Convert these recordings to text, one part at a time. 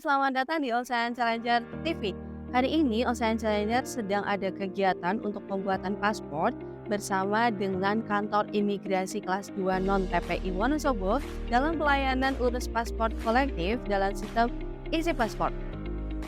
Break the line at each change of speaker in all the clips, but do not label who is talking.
selamat datang di Ocean Challenger TV. Hari ini Ocean Challenger sedang ada kegiatan untuk pembuatan paspor bersama dengan kantor imigrasi kelas 2 non-TPI Wonosobo dalam pelayanan urus paspor kolektif dalam sistem Easy Passport.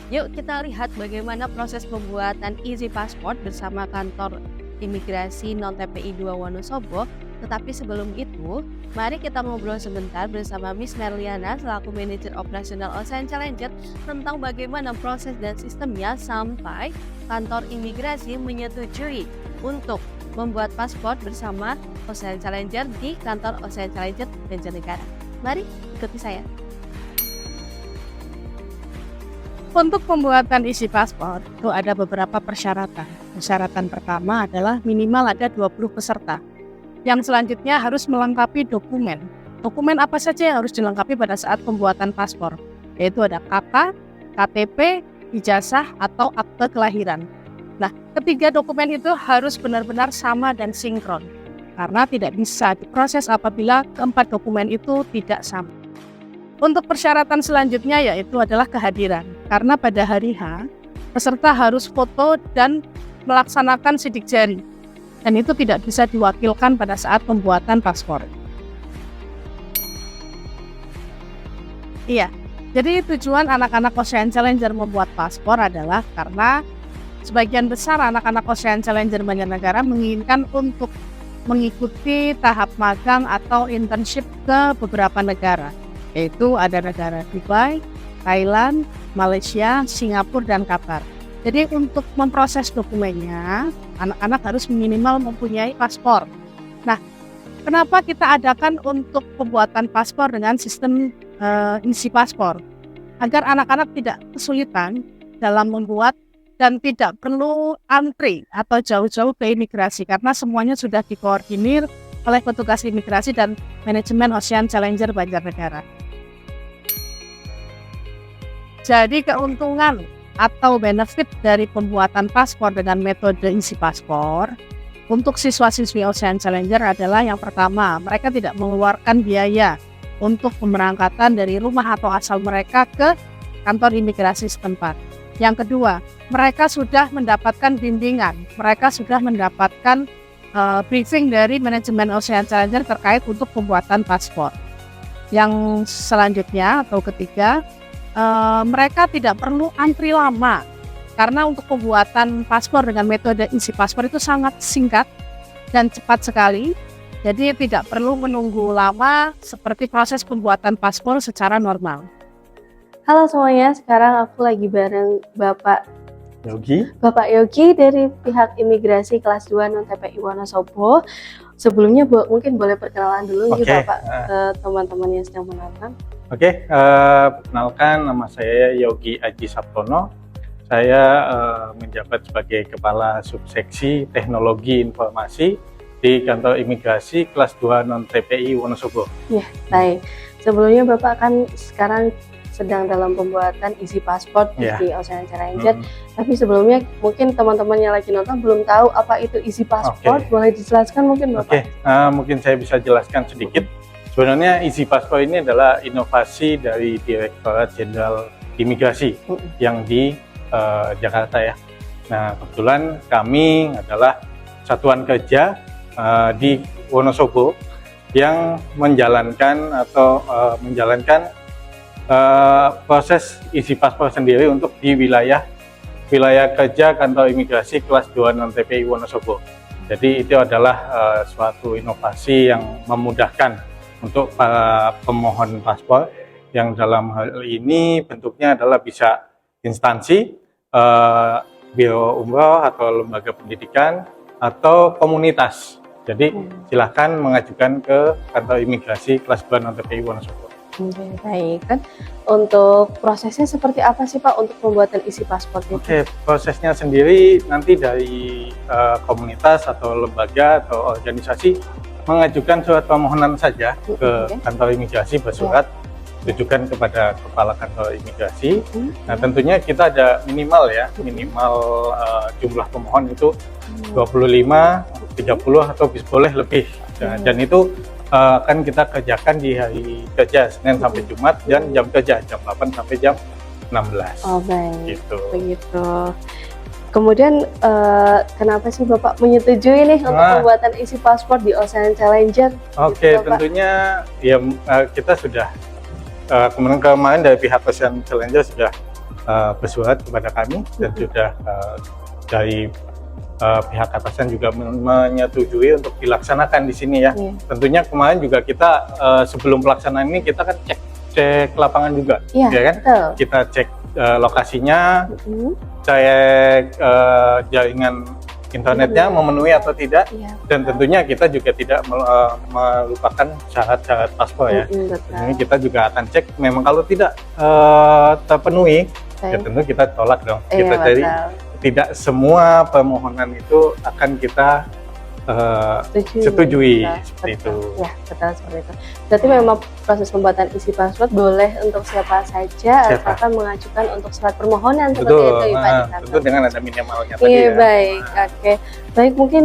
Yuk kita lihat bagaimana proses pembuatan Easy Passport bersama kantor imigrasi non-TPI 2 Wonosobo. Tetapi sebelum itu, mari kita ngobrol sebentar bersama Miss Merliana selaku manajer operasional Ocean Challenger tentang bagaimana proses dan sistemnya sampai kantor imigrasi menyetujui untuk membuat paspor bersama Ocean Challenger di kantor Ocean Challenger Banjarnegara. Mari ikuti saya.
Untuk pembuatan isi paspor itu ada beberapa persyaratan. Persyaratan pertama adalah minimal ada 20 peserta. Yang selanjutnya harus melengkapi dokumen. Dokumen apa saja yang harus dilengkapi pada saat pembuatan paspor? Yaitu ada KK, KTP, ijazah, atau akte kelahiran. Nah, ketiga dokumen itu harus benar-benar sama dan sinkron. Karena tidak bisa diproses apabila keempat dokumen itu tidak sama. Untuk persyaratan selanjutnya yaitu adalah kehadiran. Karena pada hari H, peserta harus foto dan melaksanakan sidik jari. Dan itu tidak bisa diwakilkan pada saat pembuatan paspor. Iya, jadi tujuan anak-anak Ocean Challenger membuat paspor adalah karena sebagian besar anak-anak Ocean Challenger Banjarnegara menginginkan untuk mengikuti tahap magang atau internship ke beberapa negara. Yaitu ada negara Dubai, Thailand, Malaysia, Singapura, dan Qatar. Jadi untuk memproses dokumennya, anak-anak harus minimal mempunyai paspor. Nah, kenapa kita adakan untuk pembuatan paspor dengan sistem isi paspor? Agar anak-anak tidak kesulitan dalam membuat dan tidak perlu antri atau jauh-jauh ke imigrasi karena semuanya sudah dikoordinir oleh petugas imigrasi dan manajemen Ocean Challenger Banjarnegara. Jadi keuntungan atau benefit dari pembuatan paspor dengan metode isi paspor untuk siswa-siswi Ocean Challenger adalah yang pertama, mereka tidak mengeluarkan biaya untuk pemberangkatan dari rumah atau asal mereka ke kantor imigrasi setempat. Yang kedua, mereka sudah mendapatkan bimbingan, mereka sudah mendapatkan briefing dari manajemen Ocean Challenger terkait untuk pembuatan paspor. Yang selanjutnya atau ketiga, mereka tidak perlu antri lama karena untuk pembuatan paspor dengan metode isi paspor itu sangat singkat dan cepat sekali, jadi tidak perlu menunggu lama seperti proses pembuatan paspor secara normal.
Halo semuanya, sekarang aku lagi bareng Bapak Yogi dari pihak imigrasi kelas 2 non-TPI Wonosobo. Sebelumnya mungkin boleh perkenalan dulu nih Bapak ke teman-teman yang sedang menonton.
Perkenalkan, nama saya Yogi Aji Sabtono. Saya menjabat sebagai Kepala Subseksi Teknologi Informasi di Kantor Imigrasi kelas 2 non-TPI Wonosobo.
Ya, baik. Sebelumnya Bapak kan sekarang sedang dalam pembuatan isi paspor di Ocean Challenger. Tapi sebelumnya mungkin teman-teman yang lagi nonton belum tahu apa itu isi paspor. Boleh dijelaskan mungkin Bapak?
Mungkin saya bisa jelaskan sedikit. Sebenarnya isi paspor ini adalah inovasi dari Direktorat Jenderal Imigrasi yang di Jakarta ya. Nah, kebetulan kami adalah satuan kerja di Wonosobo yang menjalankan proses isi paspor sendiri untuk di wilayah kerja kantor imigrasi kelas 2 non-TPI Wonosobo. Jadi itu adalah suatu inovasi yang memudahkan untuk para pemohon paspor yang dalam hal ini bentuknya adalah bisa instansi, biro umroh atau lembaga pendidikan atau komunitas. Jadi silakan mengajukan ke kantor imigrasi kelas 2 non-TPI Wonosobo.
Baik, kan untuk prosesnya seperti apa sih Pak untuk pembuatan isi paspor itu?
Prosesnya sendiri nanti dari komunitas atau lembaga atau organisasi mengajukan surat permohonan saja ke kantor imigrasi bersurat tujukan kepada kepala kantor imigrasi. Nah, tentunya kita ada minimal jumlah pemohon itu 25, 30 atau boleh lebih. Dan itu akan kita kerjakan di hari kerja Senin sampai Jumat dan jam kerja jam 8 sampai jam 16
Oh baik,
gitu.
begitu. Kemudian kenapa sih Bapak menyetujui nih untuk
Nah.
pembuatan isi paspor di Ocean Challenger?
Oke,
Gitu, Bapak.
tentunya ya kita sudah kemarin dari pihak Ocean Challenger sudah bersurat kepada kami dan sudah dari pihak atasan juga menyetujui untuk dilaksanakan di sini ya.
Iya.
Tentunya kemarin juga kita sebelum pelaksanaan ini kita kan cek lapangan juga,
Iya,
ya kan?
betul.
Kita cek lokasinya,
Mhm.
cek jaringan internetnya memenuhi atau tidak,
Iya.
dan tentunya kita juga tidak melupakan syarat-syarat paspor ya.
Betul.
Ini kita juga akan cek, memang kalau tidak terpenuhi, ya
Baik.
tentu kita tolak dong.
Iya,
Kita cari
betul.
tidak semua permohonan itu akan kita setujui
Betul,
seperti
betul.
itu.
Ya, betul seperti itu. Berarti memang proses pembuatan isi paspor boleh untuk siapa saja,
Siapa?
asalkan mengajukan untuk surat permohonan seperti
Betul,
itu ya Pak di
tentu
kantor.
dengan ada minimalnya tadi
Iya
ya.
baik, oke. Baik mungkin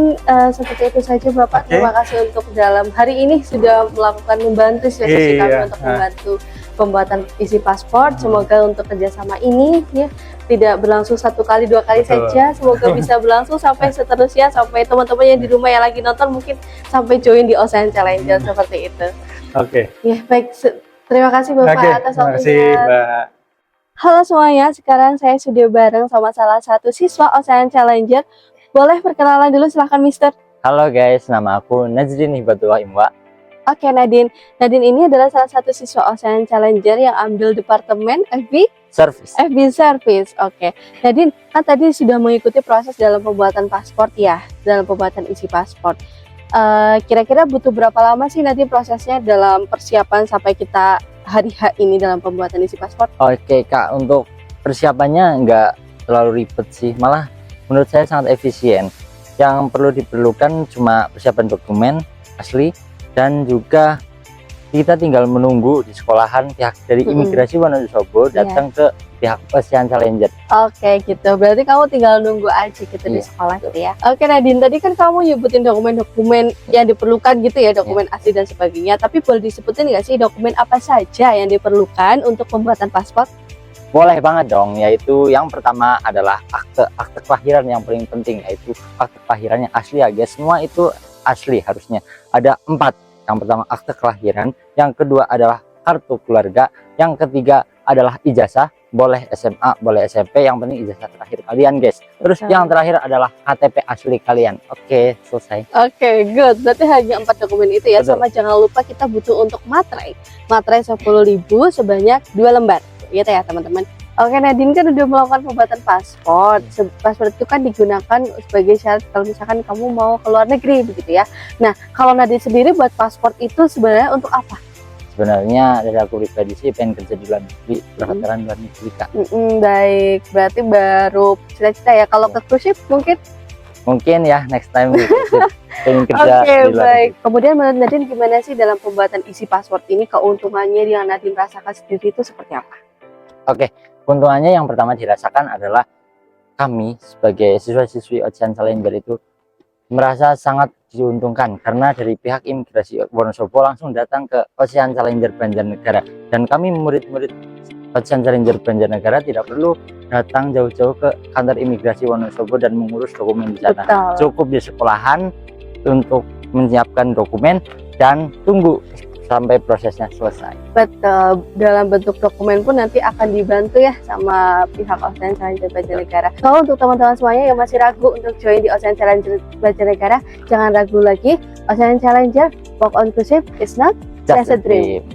seperti itu saja Bapak.
Oke.
Terima kasih untuk dalam hari ini sudah melakukan membantu sesi kami
Iya,
untuk membantu pembuatan isi paspor. Semoga untuk kerjasama ini ya tidak berlangsung 1 kali 2 kali
Betul.
saja. Semoga bisa berlangsung sampai seterusnya, sampai teman-teman yang di rumah yang lagi nonton mungkin sampai join di Ocean Challenger seperti itu.
Oke.
Ya baik, terima kasih Bapak
Oke,
atas
terima kasih
waktunya.
Mbak.
Halo semuanya, sekarang saya sudah bareng sama salah satu siswa Ocean Challenger. Boleh perkenalan dulu, silahkan Mister.
Halo guys, nama aku Najrin Hibatullah Imwa.
Oke Nadine. Nadine ini adalah salah satu siswa Ocean Challenger yang ambil departemen
Service.
FB Service. Oke. Nadine, kan tadi sudah mengikuti proses dalam pembuatan paspor ya, dalam pembuatan isi paspor. Kira-kira butuh berapa lama sih nanti prosesnya dalam persiapan sampai kita hari H ini dalam pembuatan isi paspor?
Oke kak, untuk persiapannya nggak terlalu ribet sih, malah menurut saya sangat efisien. Yang perlu diperlukan cuma persiapan dokumen asli dan juga kita tinggal menunggu di sekolahan pihak dari imigrasi Wonosobo datang ke pihak Ocean Challenger.
Oke gitu, berarti kamu tinggal nunggu aja gitu di
Iya.
sekolah gitu ya. Oke Nadine, tadi kan kamu nyebutin dokumen-dokumen yang diperlukan gitu ya, dokumen asli dan sebagainya. Tapi boleh disebutin nggak sih dokumen apa saja yang diperlukan untuk pembuatan paspor?
Boleh banget dong, yaitu yang pertama adalah akte kelahiran yang paling penting, yaitu akte kelahiran yang asli ya guys. Semua itu asli harusnya. Ada 4. Yang pertama akte kelahiran, yang kedua adalah kartu keluarga, yang ketiga adalah ijazah, boleh SMA, boleh SMP, yang penting ijazah terakhir kalian guys. Terus yang terakhir adalah KTP asli kalian. Oke, selesai.
Oke, good. Berarti hanya 4 dokumen itu ya.
Betul.
Sama jangan lupa kita butuh untuk materai. Materai 10.000 sebanyak 2 lembar. Gitu ya teman-teman. Oke, Nadine kan udah melakukan pembuatan paspor. Paspor itu kan digunakan sebagai syarat kalau misalkan kamu mau ke luar negeri begitu ya. Nah, kalau Nadine sendiri buat paspor itu sebenarnya untuk apa?
Sebenarnya dari aku pribadi sih pengen kerja di luar negeri, berhadapan luar negeri kak.
Baik, berarti baru cita-cita ya. Kalau ke cruise ship
Mungkin ya next time gitu, pengen kerja
Oke,
di luar
baik.
negeri.
Kemudian menurut Nadine gimana sih dalam pembuatan isi paspor ini, keuntungannya yang Nadine rasakan sendiri itu seperti apa?
Oke, keuntungannya yang pertama dirasakan adalah kami sebagai siswa-siswi Ocean Challenger itu merasa sangat diuntungkan karena dari pihak imigrasi Wonosobo langsung datang ke Ocean Challenger Banjarnegara, dan kami murid-murid Ocean Challenger Banjarnegara tidak perlu datang jauh-jauh ke kantor imigrasi Wonosobo dan mengurus dokumen di sana.
Betul.
Cukup di sekolahan untuk menyiapkan dokumen dan tunggu sampai prosesnya selesai.
Betul. Dalam bentuk dokumen pun nanti akan dibantu ya sama pihak Ocean Challenger Banjarnegara. So untuk teman-teman semuanya yang masih ragu untuk join di Ocean Challenger Banjarnegara, jangan ragu lagi. Ocean Challenger, walk on cruise ship is not just a dream.